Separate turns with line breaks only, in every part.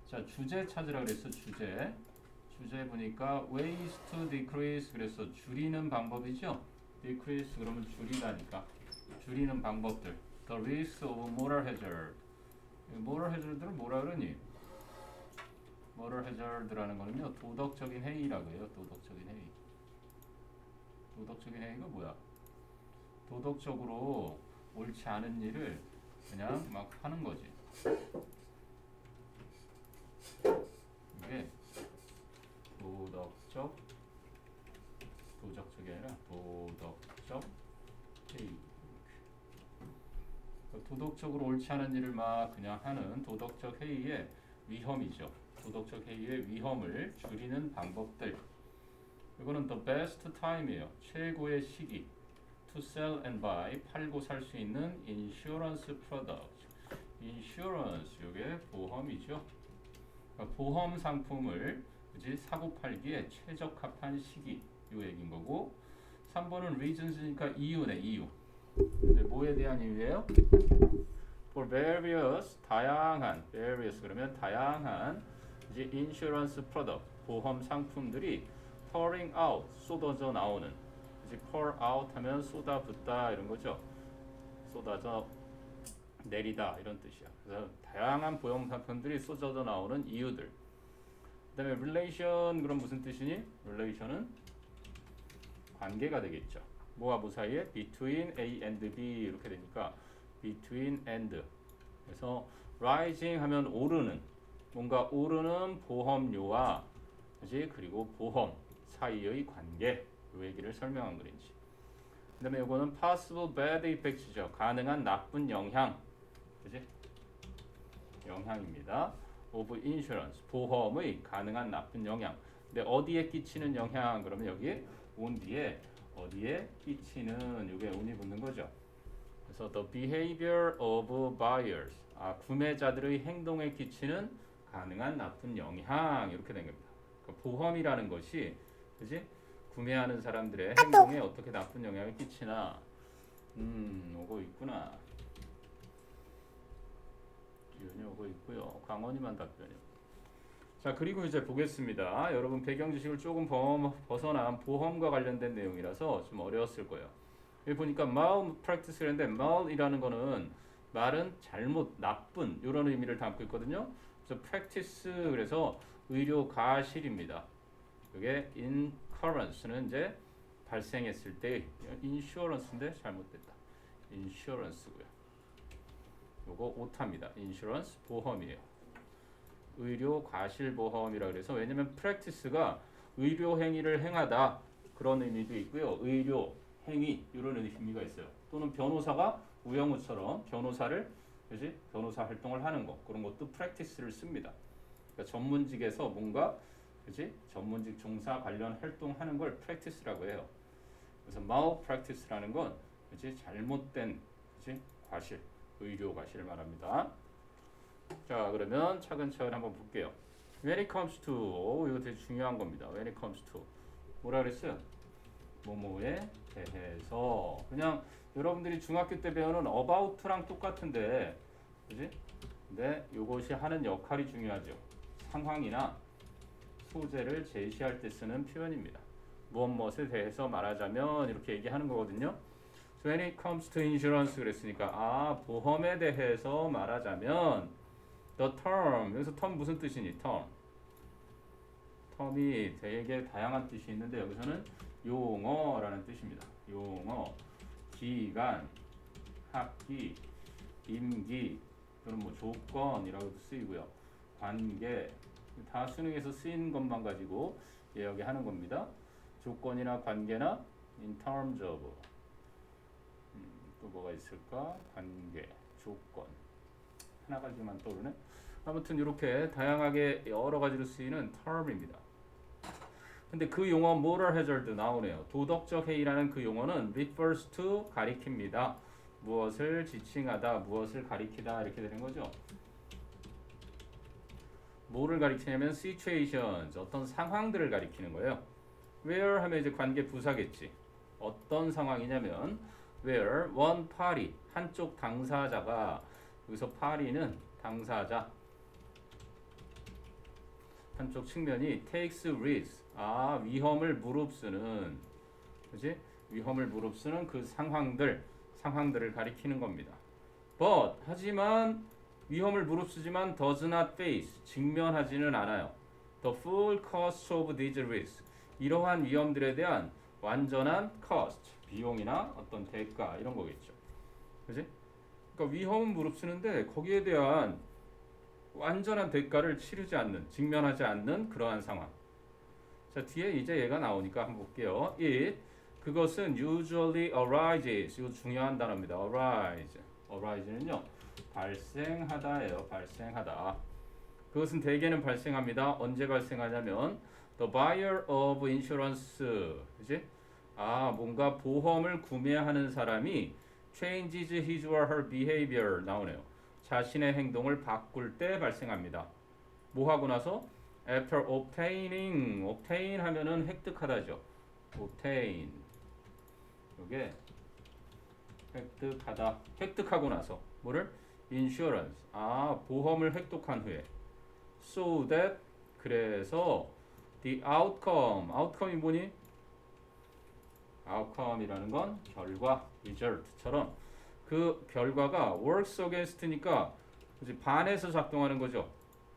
자, 주제 찾으라 그랬어. 주제 보니까 ways to decrease 그래서 줄이는 방법이죠. decrease 그러면 줄이다니까. 줄이는 방법들. the risk of moral hazard. moral hazard를 뭐라 그러니? moral hazard라는 거는요. 도덕적인 해이라고 해요. 도덕적인 해이. 도덕적인 해이가 뭐야? 도덕적으로 옳지 않은 일을 그냥 막 하는 거지. 이게 도덕적이 아니라 도덕적 해이. 도덕적으로 옳지 않은 일을 막 그냥 하는 도덕적 해이의 위험이죠. 도덕적 해이의 위험을 줄이는 방법들. 이거는 the best time이에요. 최고의 시기. to sell and buy, 팔고 살 수 있는 insurance product. insurance, 이게 보험이죠. 그러니까 보험 상품을 그치? 사고 팔기에 최적합한 시기, 요 얘기인 거고. 3번은 reasons니까 이유네, 이유. 근데 뭐에 대한 이유예요? for various, 다양한, various 그러면 다양한 이제 insurance product, 보험 상품들이 pouring out, 쏟아져 나오는. 이제 pour out 하면 쏟아붓다 이런 거죠. 쏟아져 내리다 이런 뜻이야. 그래서 다양한 보험 상품들이 쏟아져 나오는 이유들. 그다음에 relation 그럼 무슨 뜻이니? relation은 관계가 되겠죠. 뭐와 뭐 사이에? between A and B 이렇게 되니까 between and. 그래서 rising 하면 오르는, 뭔가 오르는 보험료와 그지? 그리고 보험 사이의 관계, 이 얘기를 설명한 그림이지. 그다음에 이거는 possible bad effects죠. 가능한 나쁜 영향, 그지? 영향입니다. of insurance, 보험의 가능한 나쁜 영향. 근데 어디에 끼치는 영향? 그러면 여기 온 뒤에 어디에 끼치는, 이게 운이 붙는 거죠. 그래서 the behavior of buyers, 구매자들의 행동에 끼치는 가능한 나쁜 영향, 이렇게 된 겁니다. 그러니까 보험이라는 것이, 그지? 구매하는 사람들의 행동에 어떻게 나쁜 영향을 끼치나. 오고 있구나. 기운이 오고 있고요. 강원이만 답변이요. 자, 그리고 이제 보겠습니다. 여러분 배경 지식을 조금 벗어난 보험과 관련된 내용이라서 좀 어려웠을 거예요. 여기 보니까 malpractice인데 mal이라는 거는 말은 잘못, 나쁜 이런 의미를 담고 있거든요. 그래서 practice 그래서 의료 가실입니다. 이게 incurrence는 이제 발생했을 때, insurance인데 잘못됐다. insurance고요. 요거 오타입니다. insurance 보험이에요. 의료 과실 보험이라 그래서, 왜냐면 practice가 의료 행위를 행하다 그런 의미도 있고요. 의료 행위 이런 의미가 있어요. 또는 변호사가 우영우처럼 변호사를, 그지? 변호사 활동을 하는 거, 그런 것도 practice를 씁니다. 그러니까 전문직에서 뭔가, 그지? 전문직 종사 관련 활동하는 걸 practice라고 해요. 그래서 malpractice라는 건, 그지? 잘못된, 그지? 과실, 의료 과실을 말합니다. 자, 그러면 차근차근 한번 볼게요. When it comes to, 이거 되게 중요한 겁니다. When it comes to, 뭐라 그랬어요? 뭐뭐에 대해서. 그냥 여러분들이 중학교 때 배우는 about랑 똑같은데, 그지? 근데 이것이 하는 역할이 중요하죠. 상황이나 소재를 제시할 때 쓰는 표현입니다. 무엇에 대해서 말하자면 이렇게 얘기하는 거거든요. So when it comes to insurance 그랬으니까, 보험에 대해서 말하자면 the term, 여기서 term 무슨 뜻이니? term이 되게 다양한 뜻이 있는데 여기서는 용어라는 뜻입니다. 용어, 기간, 학기, 임기, 또는 뭐 조건이라고도 쓰이고요. 관계, 다 수능에서 쓰인 것만 가지고 이야기하는 겁니다. 조건이나 관계나 in terms of, 또 뭐가 있을까? 관계, 조건, 하나 가지만 떠오르네. 아무튼 이렇게 다양하게 여러 가지로 쓰이는 term입니다. 근데 그 용어 moral hazard 나오네요. 도덕적 해이라는 그 용어는 refers to, 가리킵니다. 무엇을 지칭하다, 무엇을 가리키다 이렇게 되는 거죠. 뭐를 가리키냐면 situations, 어떤 상황들을 가리키는 거예요. where 하면 이제 관계 부사겠지. 어떤 상황이냐면 where one party, 한쪽 당사자가, 여기서 party는 당사자, 한쪽 측면이 takes risk. 아, 위험을 무릅쓰는. 그지? 위험을 무릅쓰는 그 상황들을 가리키는 겁니다. But 하지만 위험을 무릅쓰지만 does not face 직면하지는 않아요. The full cost of these risks. 이러한 위험들에 대한 완전한 cost, 비용이나 어떤 대가 이런 거겠죠. 그지? 그러니까 위험은 무릅쓰는데 거기에 대한 완전한 대가를 치르지 않는, 직면하지 않는 그러한 상황. 자, 뒤에 이제 얘가 나오니까 한번 볼게요. It 그것은 usually arises. 이거 중요한 단어입니다. arise는요. 발생하다예요. 발생하다. 그것은 대개는 발생합니다. 언제 발생하냐면 the buyer of insurance. 그지? 아, 뭔가 보험을 구매하는 사람이 changes his or her behavior 나오네요. 자신의 행동을 바꿀 때 발생합니다. 뭐 하고 나서? After obtain 하면은 획득하다죠. obtain. 이게 획득하고 나서 뭐를? insurance. 아, 보험을 획득한 후에. So that 그래서 the outcome이 뭐니? outcome이라는 건 결과, result처럼 그 결과가 works against니까 그치? 반해서 작동하는 거죠.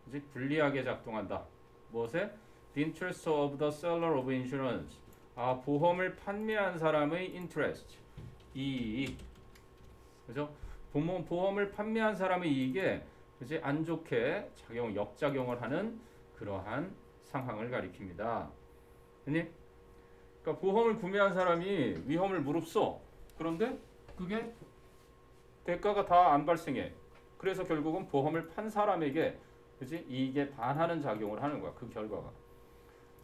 그치? 불리하게 작동한다. 무엇에? The interest of the seller of insurance. 아, 보험을 판매한 사람의 interest. 이익. 그죠? 보험을 판매한 사람의 이익에 그치? 안 좋게 역작용을 하는 그러한 상황을 가리킵니다. 아니? 그러니까 보험을 구매한 사람이 위험을 무릅써. 그런데 그게 대가가 다 안 발생해. 그래서 결국은 보험을 판 사람에게 그지? 이익에 반하는 작용을 하는 거야. 그 결과가.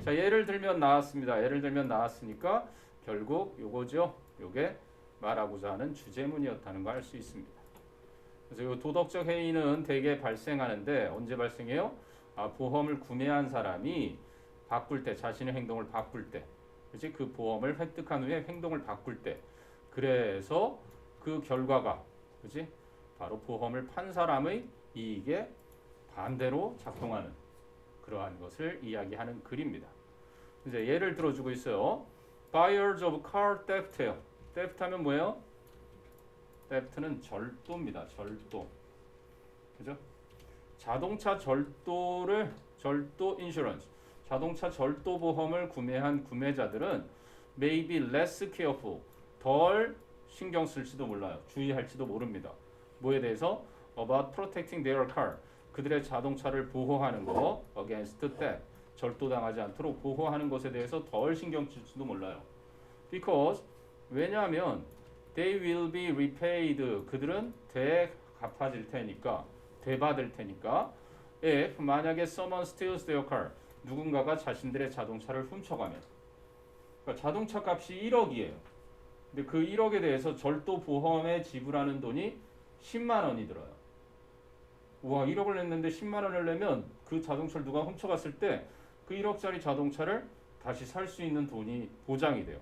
자, 예를 들면 나왔습니다. 예를 들면 나왔으니까 결국 요거죠. 요게 말하고자 하는 주제문이었다는 걸 알 수 있습니다. 그래서 요 도덕적 해이는 대개 발생하는데 언제 발생해요? 아, 보험을 구매한 사람이 바꿀 때, 자신의 행동을 바꿀 때, 그지? 그 보험을 획득한 후에 행동을 바꿀 때, 그래서 그 결과가, 그지? 바로 보험을 판 사람의 이익에 반대로 작동하는 그러한 것을 이야기하는 글입니다. 이제 예를 들어주고 있어요. Buyers of car theft예요. theft 하면 뭐예요? theft는 절도입니다. 절도. 그죠? 자동차 절도 인슈런스. 자동차 절도 보험을 구매한 구매자들은 may be less careful. 덜 신경 쓸지도 몰라요. 주의할지도 모릅니다. 뭐에 대해서? About protecting their car. 그들의 자동차를 보호하는 거. Against theft. 절도당하지 않도록 보호하는 것에 대해서 덜 신경 쓸지도 몰라요. Because 왜냐하면 they will be repaid. 그들은 되갚아질 테니까, 되받을 테니까. If 만약에 someone steals their car. 누군가가 자신들의 자동차를 훔쳐가면. 그러니까 자동차 값이 1억이에요. 근데 그 1억에 대해서 절도 보험에 지불하는 돈이 10만 원이 들어요. 우와, 1억을 냈는데 10만 원을 내면 그 자동차를 누가 훔쳐갔을 때 그 1억짜리 자동차를 다시 살 수 있는 돈이 보장이 돼요.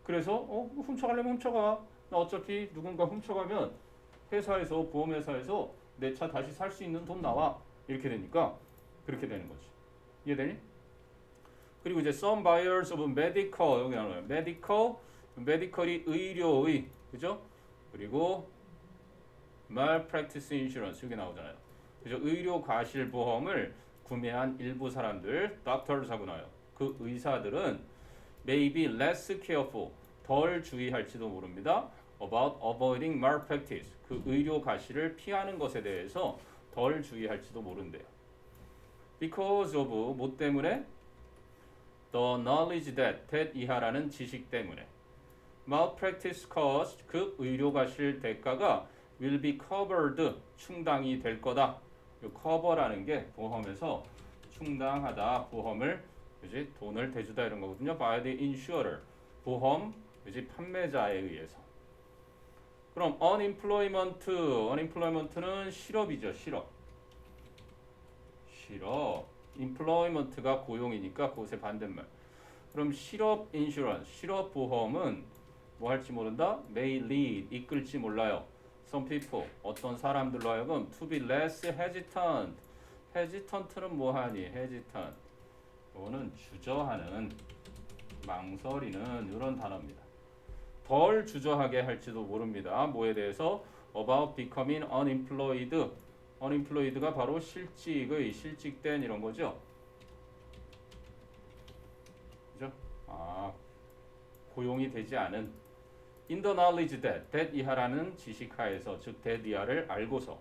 그래서 훔쳐가려면 훔쳐가. 나 어차피 누군가 훔쳐가면 회사에서, 보험회사에서 내 차 다시 살 수 있는 돈 나와. 이렇게 되니까 그렇게 되는 거지. 이해되니? 그리고 이제 some buyers of medical 여기 나와요. medical이 의료의, 그죠? 그리고 malpractice insurance 여기 나오잖아요. 그죠? 의료 과실 보험을 구매한 일부 사람들, doctors 하고 나와요. 그 의사들은 may be less careful, 덜 주의할지도 모릅니다. about avoiding malpractice, 그 의료 과실을 피하는 것에 대해서 덜 주의할지도 모른대요. because of 뭐 때문에? the knowledge that 이하라는 지식 때문에. malpractice cost, 그 의료 과실 대가가 will be covered, 충당이 될 거다. 이 cover라는 게 보험에서 충당하다, 보험을 그지 돈을 대주다 이런 거거든요. by the insurer, 보험 그지 판매자에 의해서. 그럼 unemployment는 실업이죠. 실업. employment가 고용이니까 그것의 반대말. 그럼 실업 인슈런스, 실업 보험은 뭐 할지 모른다? may lead, 이끌지 몰라요. Some people, 어떤 사람들로 하여금 to be less hesitant, hesitant는 뭐하니? hesitant. 이거는 주저하는, 망설이는 이런 단어입니다. 덜 주저하게 할지도 모릅니다. 뭐에 대해서? about becoming unemployed. unemployed가 바로 실직된 이런 거죠. 그죠? 고용이 되지 않은. in the knowledge that 이하라는 지식하에서, 즉 that 이하를 알고서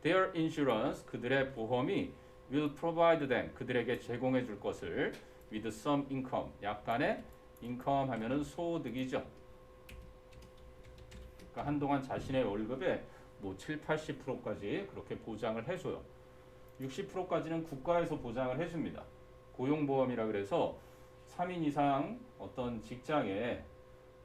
their insurance 그들의 보험이 will provide them 그들에게 제공해 줄 것을 with some income 약간의 income 하면은 소득이죠. 그러니까 한동안 자신의 월급의 뭐 7, 80%까지 그렇게 보장을 해줘요. 60%까지는 국가에서 보장을 해줍니다. 고용보험이라 그래서 3인 이상 어떤 직장에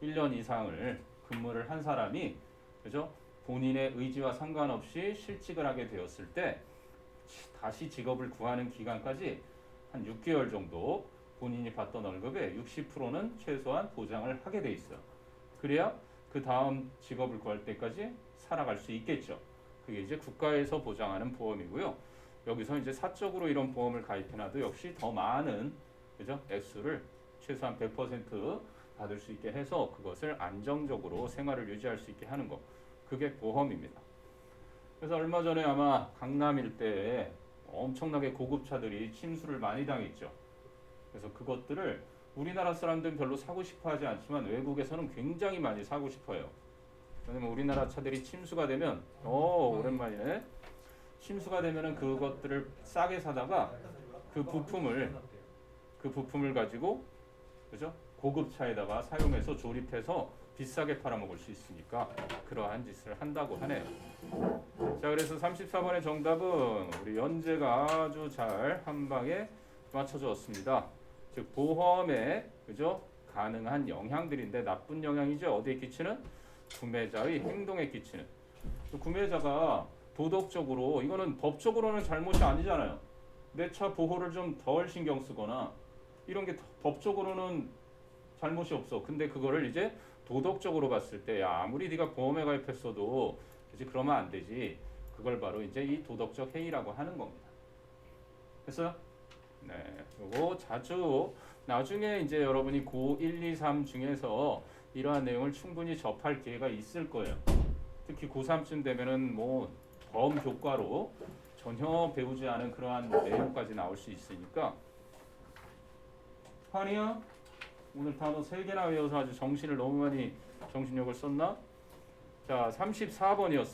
1년 이상을 근무를 한 사람이 그죠? 본인의 의지와 상관없이 실직을 하게 되었을 때 다시 직업을 구하는 기간까지 한 6개월 정도 본인이 받던 월급의 60%는 최소한 보장을 하게 돼 있어요. 그래야 그 다음 직업을 구할 때까지 살아갈 수 있겠죠. 그게 이제 국가에서 보장하는 보험이고요. 여기서 이제 사적으로 이런 보험을 가입해놔도 역시 더 많은 그죠? 액수를 최소한 100% 받을 수 있게 해서 그것을 안정적으로 생활을 유지할 수 있게 하는 거. 그게 보험입니다. 그래서 얼마 전에 아마 강남 일대에 엄청나게 고급차들이 침수를 많이 당했죠. 그래서 그것들을 우리나라 사람들은 별로 사고 싶어 하지 않지만 외국에서는 굉장히 많이 사고 싶어요. 왜냐면 우리나라 차들이 침수가 되면 오랜만이네. 침수가 되면은 그것들을 싸게 사다가 그 부품을 가지고 그죠? 고급차에다가 사용해서 조립해서 비싸게 팔아먹을 수 있으니까 그러한 짓을 한다고 하네요. 자, 그래서 34번의 정답은 우리 연재가 아주 잘 한 방에 맞춰주었습니다. 즉 보험에 그죠? 가능한 영향들인데 나쁜 영향이죠. 어디에 끼치는? 구매자의 행동에 끼치는. 구매자가 도덕적으로 이거는 법적으로는 잘못이 아니잖아요. 내 차 보호를 좀 덜 신경 쓰거나 이런 게 법적으로는 잘못이 없어. 근데 그거를 이제 도덕적으로 봤을 때 야, 아무리 네가 보험에 가입했어도 그지 그러면 안 되지. 그걸 바로 이제 이 도덕적 해이라고 하는 겁니다. 그래서 네, 요거 자주 나중에 이제 여러분이 고 1, 2, 3 중에서 이러한 내용을 충분히 접할 기회가 있을 거예요. 특히 고3쯤 되면은 뭐 범 교과로 전혀 배우지 않은 그러한 내용까지 나올 수 있으니까. 환희야? 오늘 단어 3개나 외워서 아주 정신을 너무 많이 정신력을 썼나? 자, 34번이었습니다.